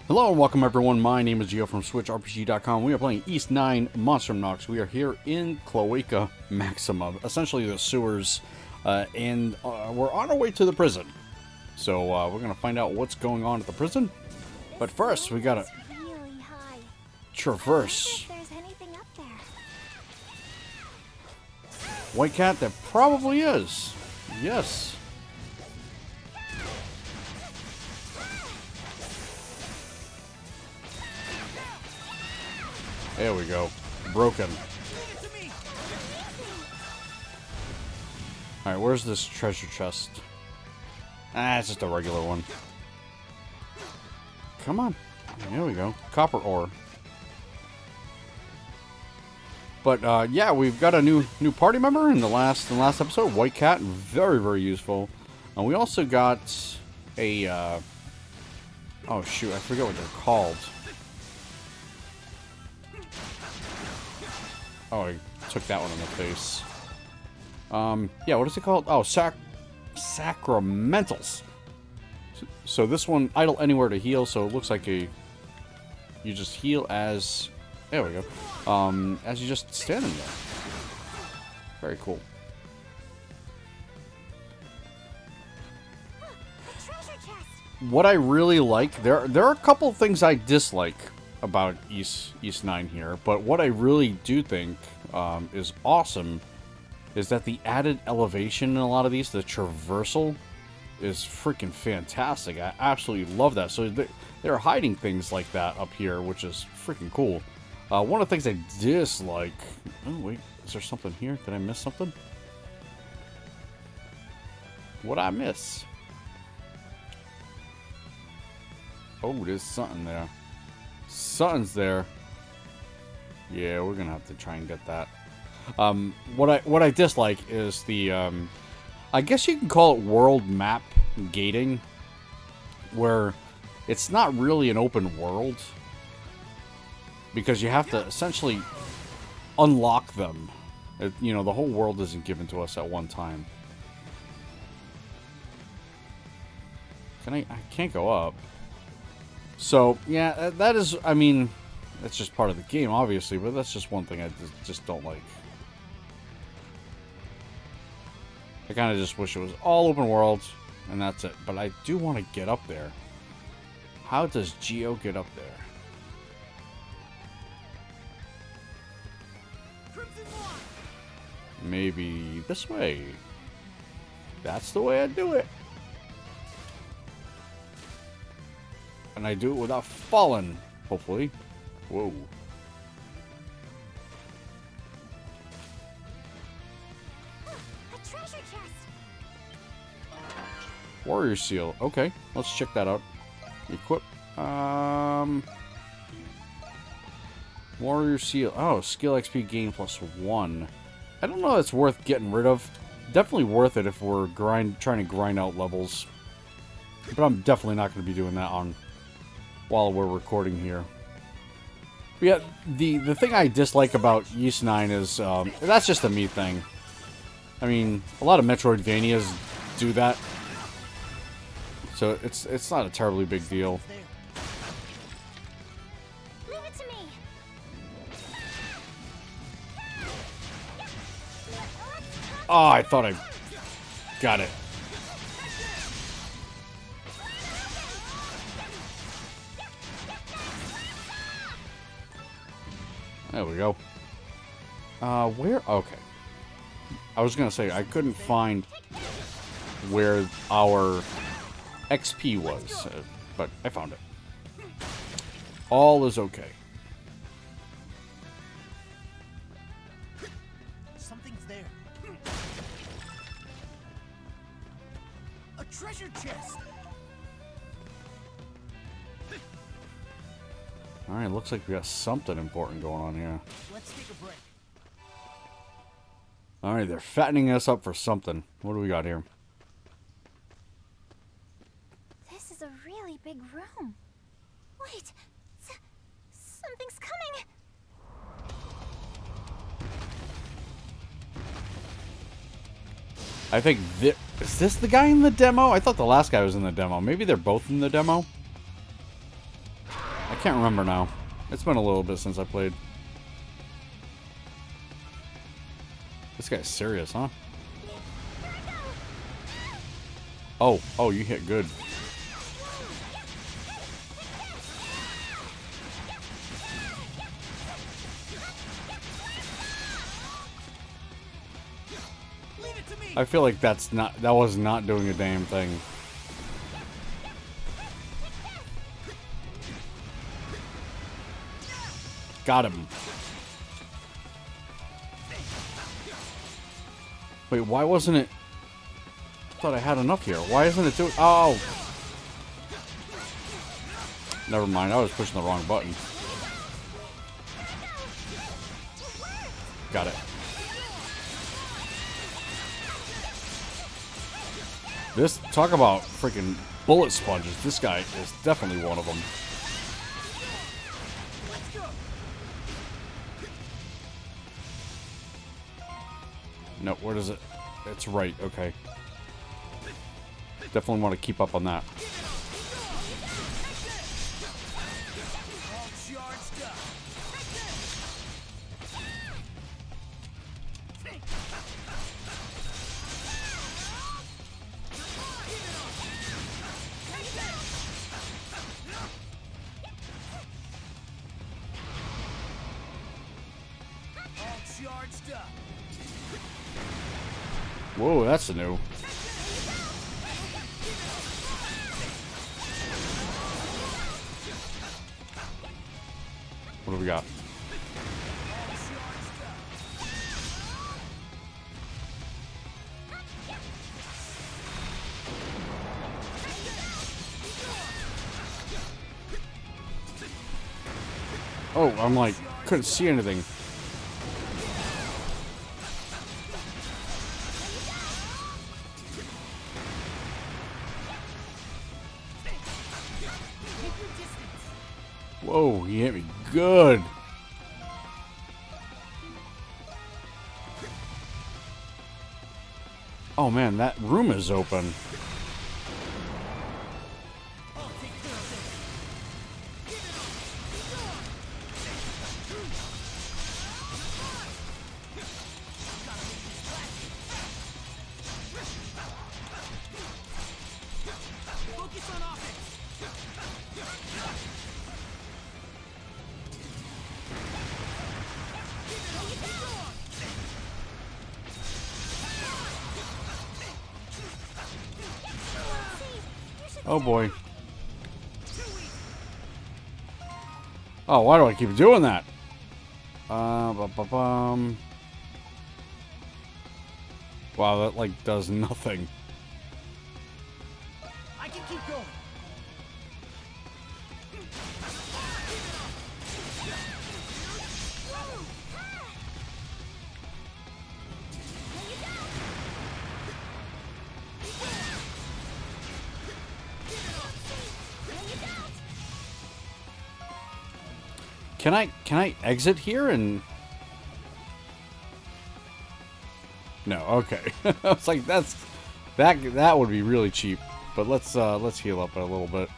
Hello and welcome everyone, my name is Gio from Switchrpg.com. We are playing East 9 Monstrum Nox. We are here in Cloaca Maxima, essentially the sewers, and we're on our way to the prison. So we're going to find out what's going on at the prison. But first, we got to traverse. White cat, there probably is. Yes. There we go. Broken. Alright, where's this treasure chest? Ah, it's just a regular one. Come on. There we go. Copper ore. But, yeah, we've got a new party member in the last episode. White cat. Very, very useful. And we also got a, oh, shoot. I forget what they're called. Oh, I took that one in the face. Yeah, what is it called? Oh, sacramentals. So this one, idle anywhere to heal, so it looks like you just heal as, there we go, as you just standing there. Very cool. What I really like, there are a couple of things I dislike about East 9 here, but what I really do think is awesome is that the added elevation in a lot of these, the traversal, is freaking fantastic. I absolutely love that. So they're hiding things like that up here, which is freaking cool. One of the things I dislike... Oh, wait. Is there something here? Did I miss something? What'd I miss? Oh, there's something there. Something's there. Yeah, we're gonna have to try and get that. What I dislike is the I guess you can call it world map gating, where it's not really an open world because you have to essentially unlock them. You know, the whole world isn't given to us at one time. I can't go up. So, yeah, that is, I mean, that's just part of the game, obviously, but that's just one thing I just don't like. I kind of just wish it was all open world, and that's it. But I do want to get up there. How does Geo get up there? Maybe this way. That's the way I do it. And I do it without falling, hopefully. Whoa. A treasure chest. Warrior seal. Okay, let's check that out. Equip. Warrior seal. Oh, skill XP gain +1. I don't know if it's worth getting rid of. Definitely worth it if we're trying to grind out levels. But I'm definitely not going to be doing that while we're recording here. But yeah, the thing I dislike about East 9 is, that's just a me thing. I mean, a lot of Metroidvanias do that. So it's not a terribly big deal. Leave it to me. Oh, I thought I got it. There we go. Where? Okay. I was gonna say, I couldn't find where our XP was, but I found it. All is okay. Something's there. A treasure chest. Alright, looks like we got something important going on here. Let's take a break. Alright, they're fattening us up for something. What do we got here? This is a really big room. Wait, something's coming. I think is this the guy in the demo? I thought the last guy was in the demo. Maybe they're both in the demo. can't remember now. It's been a little bit since I played. This guy's serious, huh? Oh, oh, you hit good. I feel like that was not doing a damn thing. Got him. Wait, why wasn't it? I thought I had enough here. Why isn't it doing? Oh! Never mind, I was pushing the wrong button. Got it. This, talk about freaking bullet sponges. This guy is definitely one of them. No, where does it? It's right, okay. Definitely want to keep up on that. Whoa, that's a new. What do we got? Oh, I'm like, couldn't see anything. Whoa, he hit me good. Oh man, that room is open. Oh boy. Oh, why do I keep doing that? Wow, that like does nothing. I can keep going. Can I exit here and? No, okay. I was like, that would be really cheap. But let's heal up a little bit.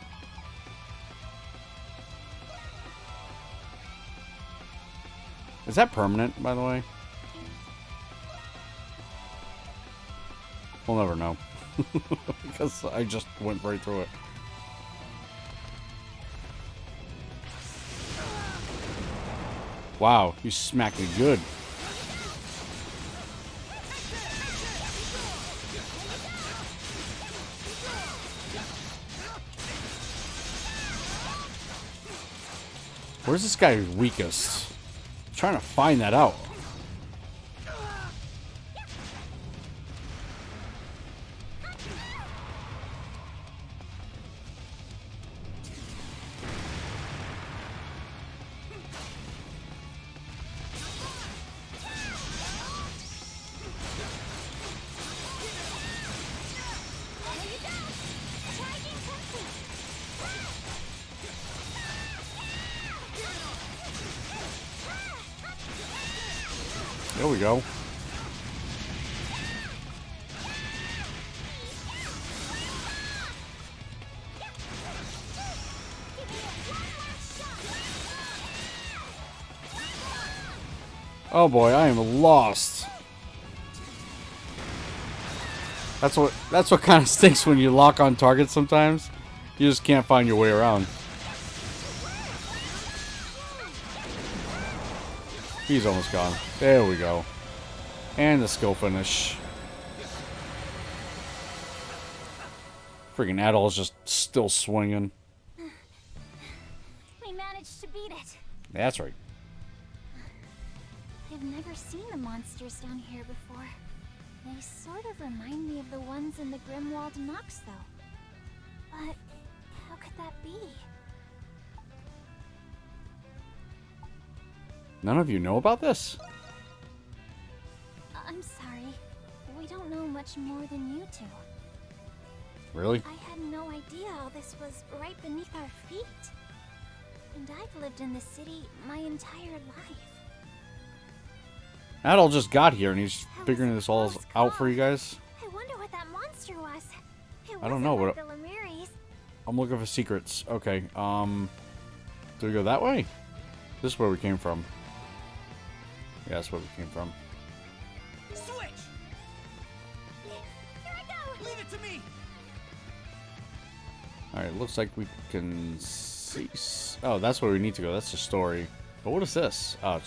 Is that permanent, by the way? We'll never know. Because I just went right through it. Wow, you smacked me good. Where's this guy weakest? I'm trying to find that out. There we go. Oh boy, I am lost. That's what kind of stinks when you lock on targets sometimes. You just can't find your way around. He's almost gone. There we go. And the skill finish. Freaking Adol's just still swinging. We managed to beat it. That's right. I've never seen the monsters down here before. They sort of remind me of the ones in the Grimwald Nox, though. But how could that be? None of you know about this? I'm sorry. We don't know much more than you two. Really? I had no idea all this was right beneath our feet. And I've lived in the city my entire life. Adol just got here and he's figuring this all out for you guys. I wonder what that monster was. I don't know what. The Lemuri's. I'm looking for secrets. Okay. Do we go that way? This is where we came from. Yeah, that's where we came from. Switch! Here I go! Leave it to me! Alright, looks like we can see... Oh, that's where we need to go. That's the story. But what is this? Oh,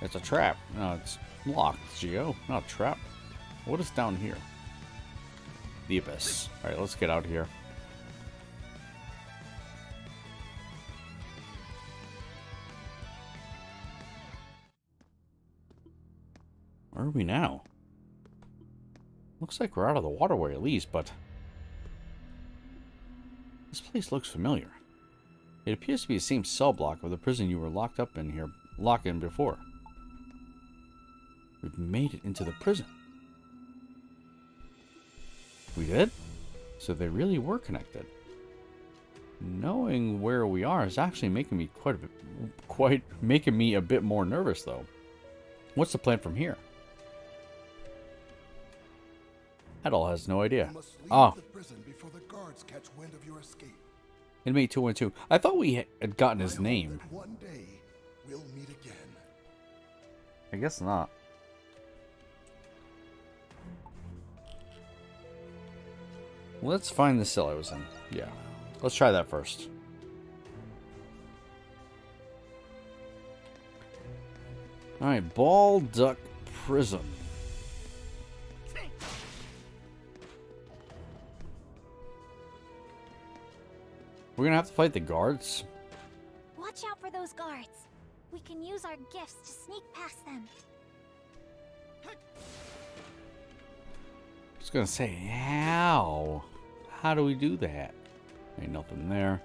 it's a trap. No, it's locked. Geo, not a trap. What is down here? The abyss. Alright, let's get out of here. Where are we now? Looks like we're out of the waterway at least, but... This place looks familiar. It appears to be the same cell block of the prison you were locked in before. We've made it into the prison. We did? So they really were connected. Knowing where we are is actually making me making me a bit more nervous though. What's the plan from here? Adol has no idea. Oh. The prison before the guards catch wind of your escape. Inmate 212. I thought we had gotten his name. One day we'll meet again. I guess not. Let's find the cell I was in. Yeah. Let's try that first. Alright, Balduq Prison. We're gonna have to fight the guards. Watch out for those guards. We can use our gifts to sneak past them. I was gonna say, how? How do we do that? Ain't nothing there.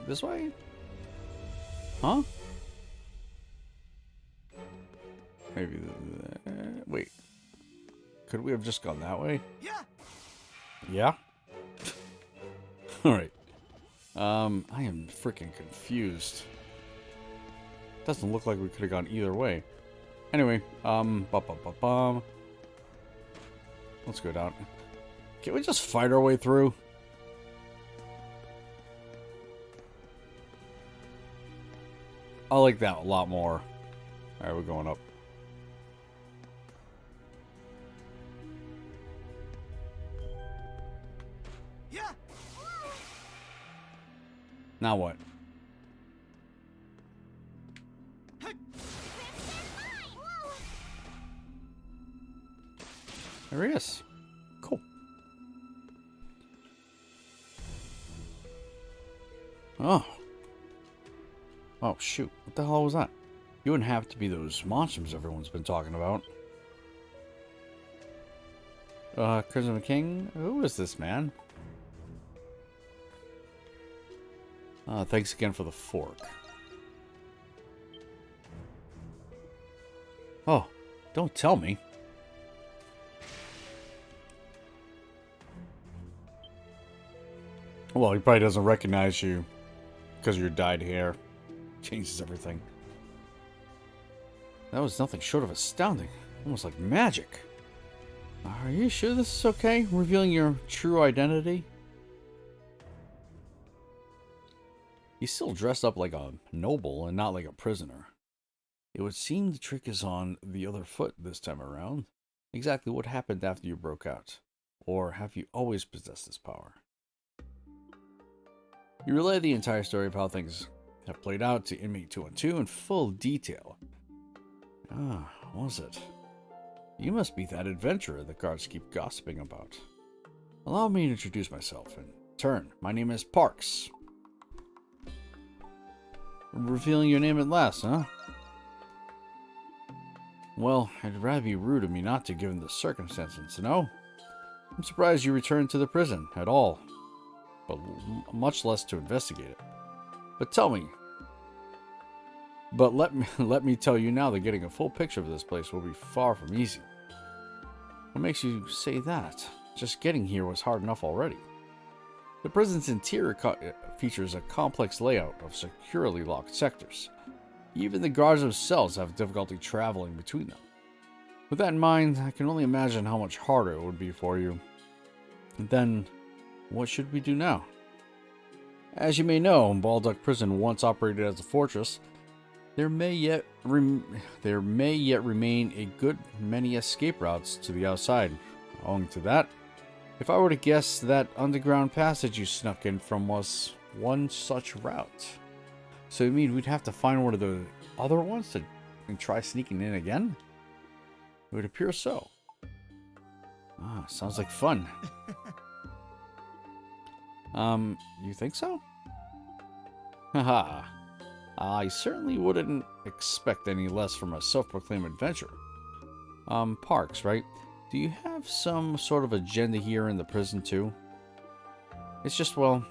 This way? Huh? Maybe. Wait. Could we have just gone that way? Yeah. Yeah? Alright. I am freaking confused. Doesn't look like we could have gone either way. Anyway, let's go down. Can we just fight our way through? I like that a lot more. Alright, we're going up. Yeah. Now what? There he is. Cool. Oh. Oh, shoot. What the hell was that? You wouldn't have to be those monstrums everyone's been talking about. Crimson King? Who is this man? Thanks again for the fork. Oh, don't tell me. Well, he probably doesn't recognize you because of your dyed hair. Changes everything. That was nothing short of astounding. Almost like magic. Are you sure this is okay? Revealing your true identity? He's still dressed up like a noble and not like a prisoner. It would seem the trick is on the other foot this time around. Exactly what happened after you broke out? Or have you always possessed this power? You relay the entire story of how things have played out to inmate 212 in full detail. Ah, was it? You must be that adventurer the guards keep gossiping about. Allow me to introduce myself. In turn, my name is Parks. Revealing your name at last, huh? Well, it'd rather be rude of me not to given the circumstances, no? I'm surprised you returned to the prison at all, but much less to investigate it. But tell me. But let me tell you now that getting a full picture of this place will be far from easy. What makes you say that? Just getting here was hard enough already. The prison's interior features a complex layout of securely locked sectors. Even the guards themselves have difficulty traveling between them. With that in mind, I can only imagine how much harder it would be for you. And then, what should we do now? As you may know, Balduq Prison once operated as a fortress. There may yet remain a good many escape routes to the outside. Owing to that, if I were to guess, that underground passage you snuck in from was one such route. So you mean we'd have to find one of the other ones and try sneaking in again? It would appear so. Ah, sounds like fun. You think so? Haha. I certainly wouldn't expect any less from a self-proclaimed adventurer. Parks, right? Do you have some sort of agenda here in the prison too? It's just, well,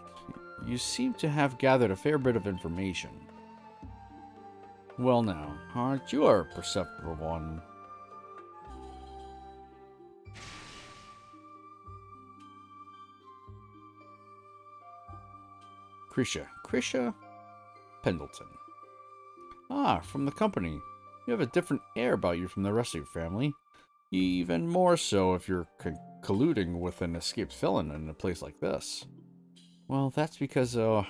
you seem to have gathered a fair bit of information. Well now, aren't you a perceptible one? Krisha Pendleton. Ah, from the company. You have a different air about you from the rest of your family. Even more so if you're colluding with an escaped felon in a place like this. Well, that's because, no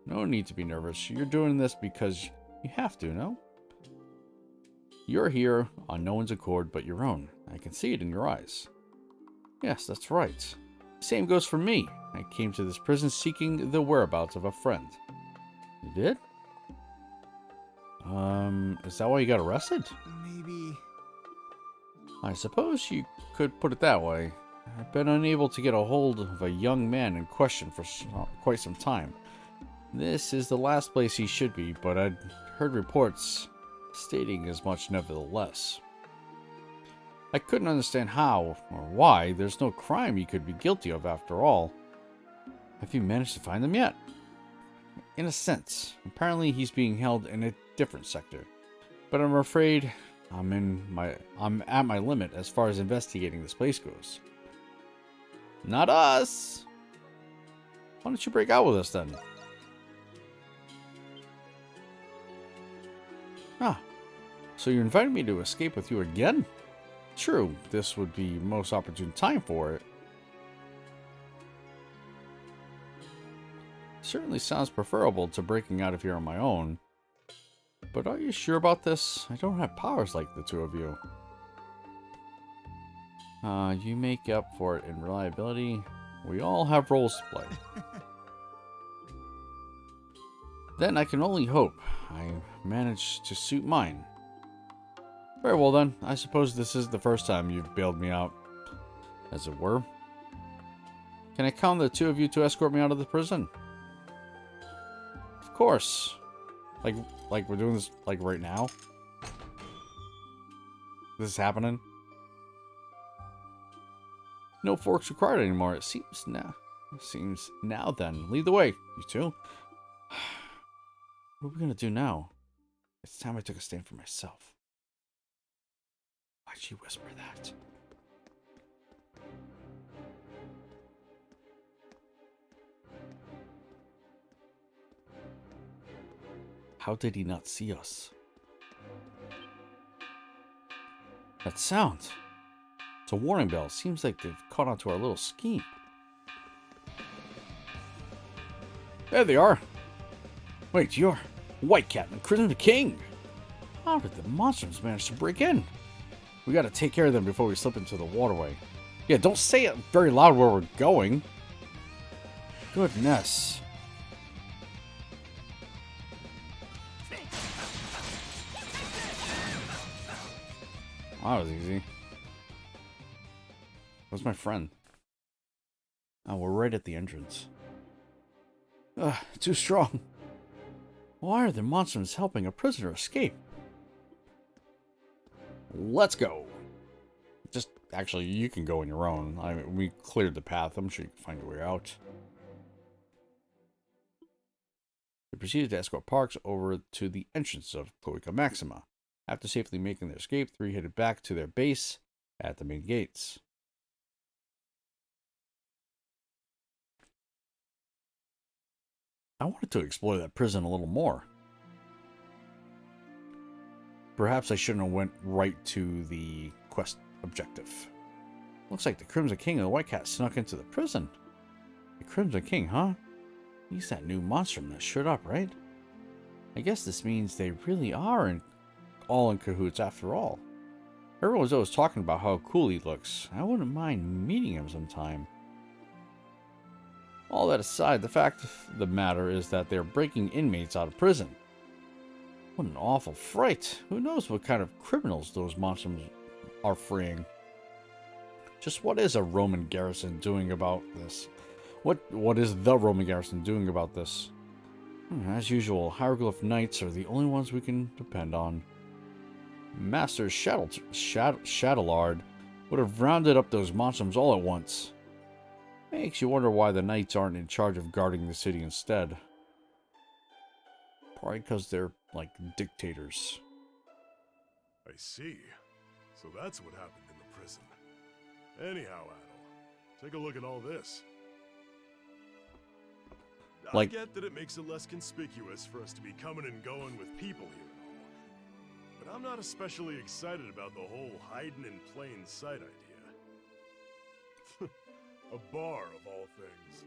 need to be nervous. You're doing this because you have to, no? You're here on no one's accord but your own. I can see it in your eyes. Yes, that's right. Same goes for me. I came to this prison seeking the whereabouts of a friend. You did? Is that why you got arrested? Maybe. I suppose you could put it that way. I've been unable to get a hold of a young man in question for quite some time. This is the last place he should be, but I'd heard reports stating as much nevertheless. I couldn't understand how or why. There's no crime he could be guilty of after all. Have you managed to find him yet? In a sense. Apparently he's being held in a different sector. But I'm afraid I'm at my limit as far as investigating this place goes. Not us! Why don't you break out with us then? Ah, so you're inviting me to escape with you again? True, this would be most opportune time for it. Certainly sounds preferable to breaking out of here on my own. But are you sure about this? I don't have powers like the two of you. You make up for it in reliability. We all have roles to play. Then I can only hope I manage to suit mine. Very well then, I suppose this is the first time you've bailed me out, as it were. Can I count the two of you to escort me out of the prison? Of course. Like we're doing this like right now? This is happening? No forks required anymore, it seems now. Then. Lead the way, you two. What are we gonna do now? It's time I took a stand for myself. Why'd she whisper that? How did he not see us? That sound. It's a warning bell. Seems like they've caught on to our little scheme. There they are. Wait, you're White Cat and Christin King. How did the Monstrums manage to break in? We gotta take care of them before we slip into the waterway. Yeah, don't say it very loud where we're going. Goodness. That was easy. Where's my friend? Oh, we're right at the entrance. Ugh, too strong. Why are the Monstrums helping a prisoner escape? Let's go. Just, actually, you can go on your own. We cleared the path. I'm sure you can find your way out. They proceeded to escort Parks over to the entrance of Cloaca Maxima. After safely making their escape, the three headed back to their base at the main gates. I wanted to explore that prison a little more. Perhaps I shouldn't have went right to the quest objective. Looks like the Crimson King of the White Cat snuck into the prison. The Crimson King, huh? He's that new monstrum that showed up, right? I guess this means they really are all in cahoots after all. Everyone's always talking about how cool he looks. I wouldn't mind meeting him sometime. All that aside, the fact of the matter is that they're breaking inmates out of prison. What an awful fright. Who knows what kind of criminals those monsters are freeing. Just what is a Roman garrison doing about this? What is the Roman garrison doing about this? As usual, hieroglyph knights are the only ones we can depend on. Master Shadowlard would have rounded up those monstrums all at once. Makes you wonder why the knights aren't in charge of guarding the city instead. Probably because they're, like, dictators. I see. So that's what happened in the prison. Anyhow, Adol, take a look at all this. I get that it makes it less conspicuous for us to be coming and going with people here and all. But I'm not especially excited about the whole hiding in plain sight idea. A bar, of all things.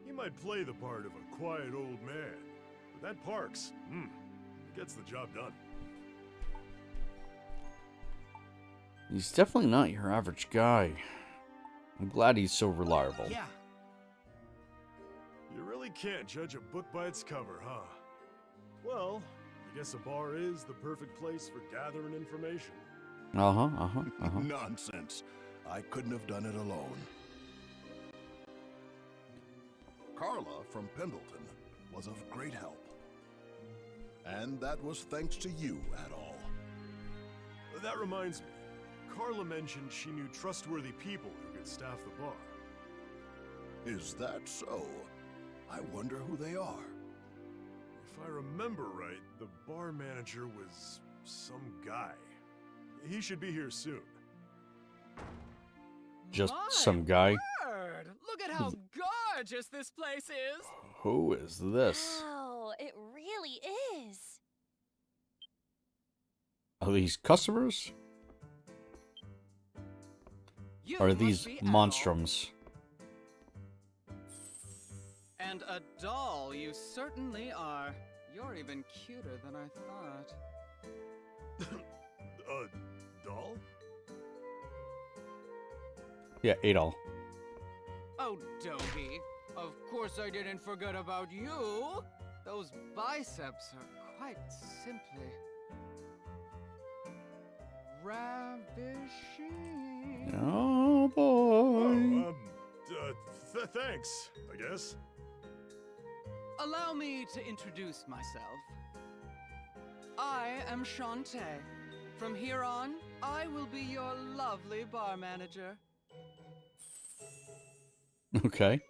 He might play the part of a quiet old man, but that Parks, gets the job done. He's definitely not your average guy. I'm glad he's so reliable. Yeah. You really can't judge a book by its cover, huh? Well, I guess a bar is the perfect place for gathering information. Nonsense. I couldn't have done it alone. Carla from Pendleton was of great help. And that was thanks to you, Adol. That reminds me. Carla mentioned she knew trustworthy people who could staff the bar. Is that so? I wonder who they are. If I remember right, the bar manager was some guy. He should be here soon. Just some guy. Word! Look at how gorgeous this place is! Who is this? Wow, it really is. Are these customers? You Or are must these be monstrums? Adol. And a doll, you certainly are. You're even cuter than I thought. Doll? Yeah, Adol. Oh, Dopey. Of course I didn't forget about you. Those biceps are quite simply ravishing. Oh boy. Thanks, I guess. Allow me to introduce myself. I am Shantae. From here on, I will be your lovely bar manager. Okay.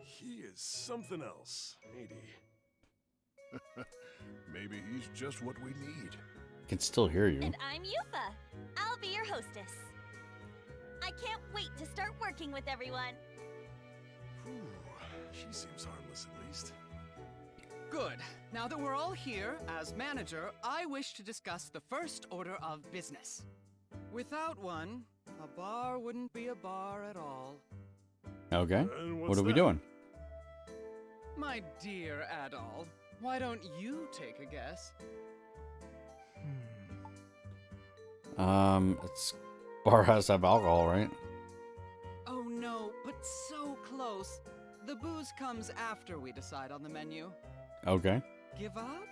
He is something else, ain't he? Maybe he's just what we need. I can still hear you. And I'm Yufa. I'll be your hostess. I can't wait to start working with everyone. Whew, she seems harmless at least. Good. Now that we're all here, as manager, I wish to discuss the first order of business. Without one, a bar wouldn't be a bar at all. Okay. And What what's are we that? doing? My dear Adol, Why don't you take a guess? It's bar has to have alcohol, right? Oh no, but so close. The booze comes after we decide on the menu. Okay. Give up?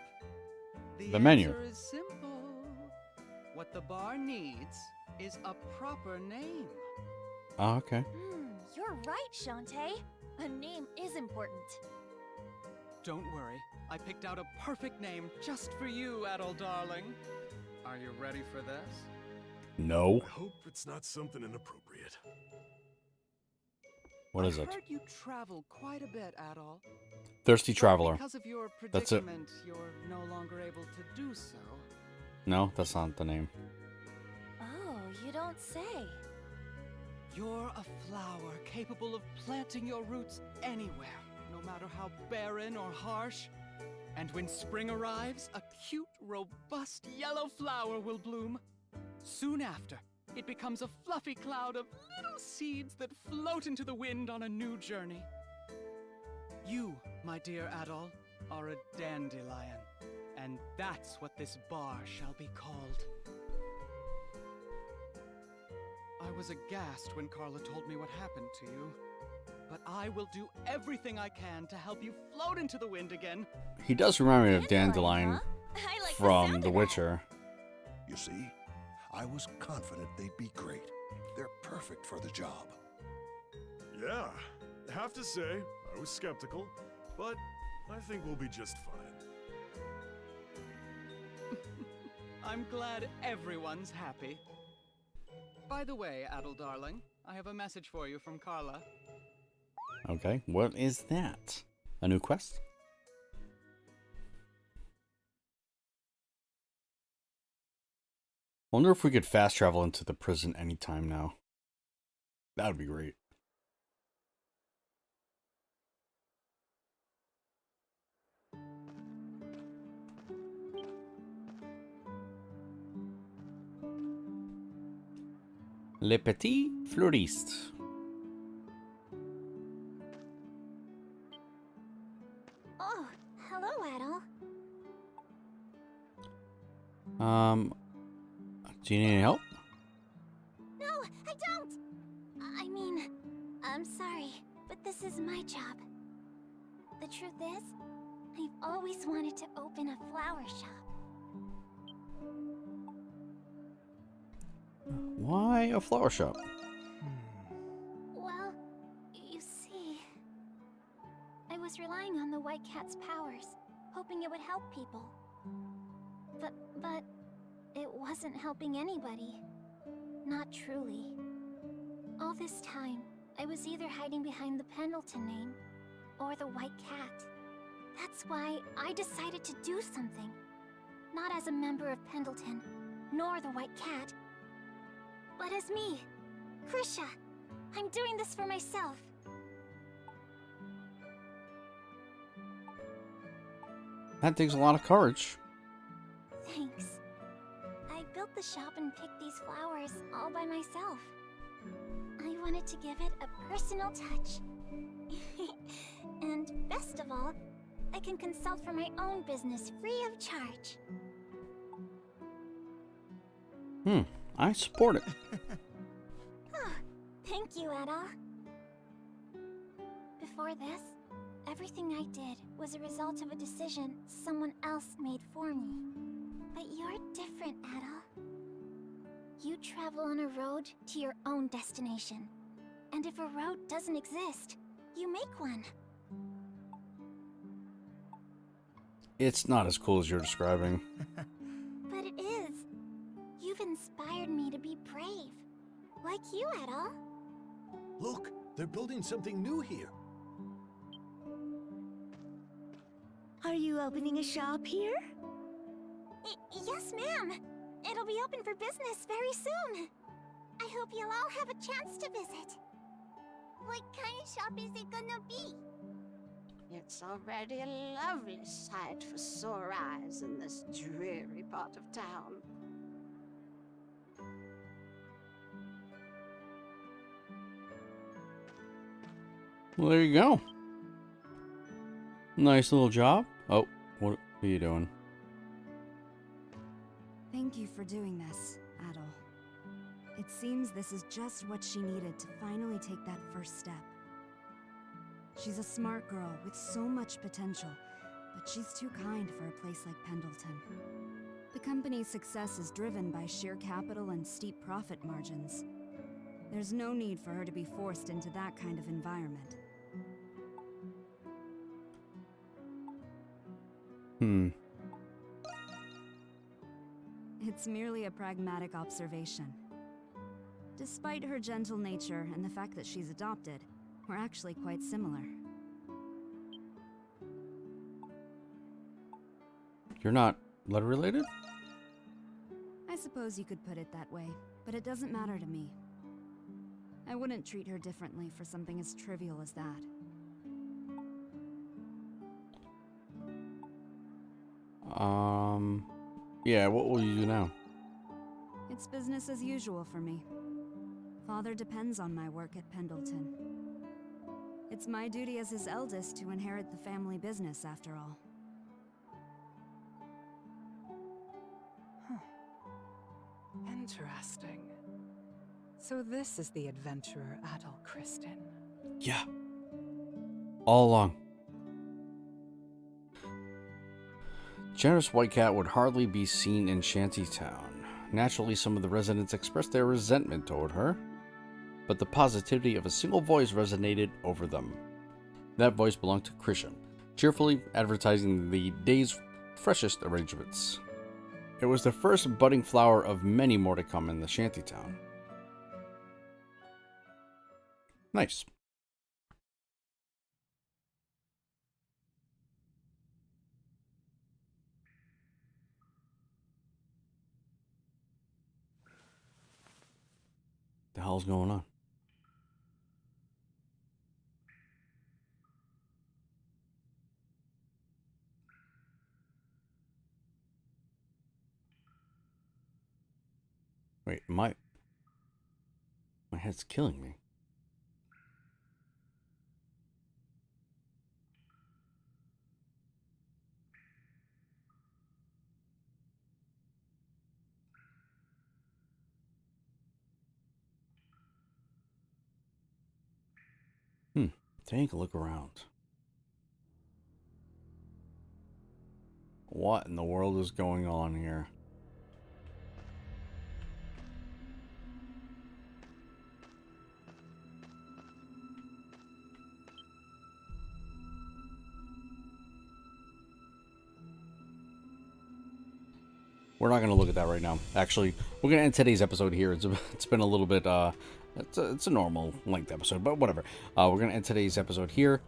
The menu. answer is simple. What the bar needs is a proper name. Oh, okay. You're right, Shantae. A name is important. Don't worry, I picked out a perfect name just for you, Adol darling. Are you ready for this? No. I hope it's not something inappropriate. What is it? I heard you travel quite a bit, Adol. Thirsty But Traveler. because of your That's it. predicament, you're no longer able to do so. No, that's not the name. Oh, you don't say. You're a flower capable of planting your roots anywhere, no matter how barren or harsh. And when spring arrives, a cute, robust yellow flower will bloom. Soon after, it becomes a fluffy cloud of little seeds that float into the wind on a new journey. You, my dear Adol, are a dandelion, and that's what this bar shall be called. I was aghast when Carla told me what happened to you, but I will do everything I can to help you float into the wind again. He does remind me of Dandelion Huh? I like from sound The of that. Witcher. You see, I was confident they'd be great. They're perfect for the job. Yeah, have to say, I was skeptical, but I think we'll be just fine. I'm glad everyone's happy. By the way, Adol darling, I have a message for you from Carla. Okay, what is that? A new quest? Wonder if we could fast travel into the prison anytime now. That would be great. Le Petit Fleuriste. Oh, hello, Adol. Do you need any help? No, I don't. I mean, I'm sorry, but this is my job. The truth is, I've always wanted to open a flower shop. Why a flower shop? Well, you see, I was relying on the White Cat's powers, hoping it would help people. But it wasn't helping anybody. Not truly. All this time, I was either hiding behind the Pendleton name or the White Cat. That's why I decided to do something. Not as a member of Pendleton, nor the White Cat, but as me, Krisha. I'm doing this for myself. That takes a lot of courage. Thanks. I built the shop and picked these flowers all by myself. I wanted to give it a personal touch. And best of all, I can consult for my own business free of charge. I support it. Oh, thank you, Adol. Before this, everything I did was a result of a decision someone else made for me. But you're different, Adol. You travel on a road to your own destination. And if a road doesn't exist, you make one. It's not as cool as you're describing. But it is. You've inspired me to be brave. Like you, Adol. Look, they're building something new here. Are you opening a shop here? Yes, ma'am. It'll be open for business very soon. I hope you'll all have a chance to visit. What kind of shop is it gonna be? It's already a lovely sight for sore eyes in this dreary part of town. Well, there you go. Nice little job. Oh, What are you doing? Thank you for doing this, Adol. It seems this is just what she needed to finally take that first step. She's a smart girl with so much potential, but she's too kind for a place like Pendleton. The company's success is driven by sheer capital and steep profit margins. There's no need for her to be forced into that kind of environment. It's merely a pragmatic observation. Despite her gentle nature and the fact that she's adopted, we're actually quite similar. You're not blood related? I suppose you could put it that way, but it doesn't matter to me. I wouldn't treat her differently for something as trivial as that. Yeah, what will you do now? It's business as usual for me. Father depends on my work at Pendleton. It's my duty as his eldest to inherit the family business, after all. Interesting. So this is the adventurer Adol Christin. Yeah. All along. Generous White Cat would hardly be seen in Shantytown. Naturally, some of the residents expressed their resentment toward her, but the positivity of a single voice resonated over them. That voice belonged to Christian, cheerfully advertising the day's freshest arrangements. It was the first budding flower of many more to come in the Shantytown. Nice. The hell's going on? Wait, my head's killing me. Take a look around. What in the world is going on here? We're not going to look at that right now. Actually, we're going to end today's episode here. It's been a little bit, it's a normal length episode, but whatever. We're going to end today's episode here.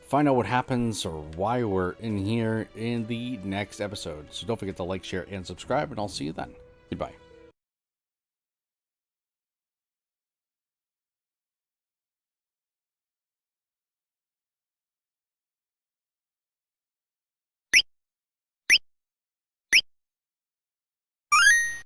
Find out what happens or why we're in here in the next episode. So don't forget to like, share, and subscribe, and I'll see you then. Goodbye.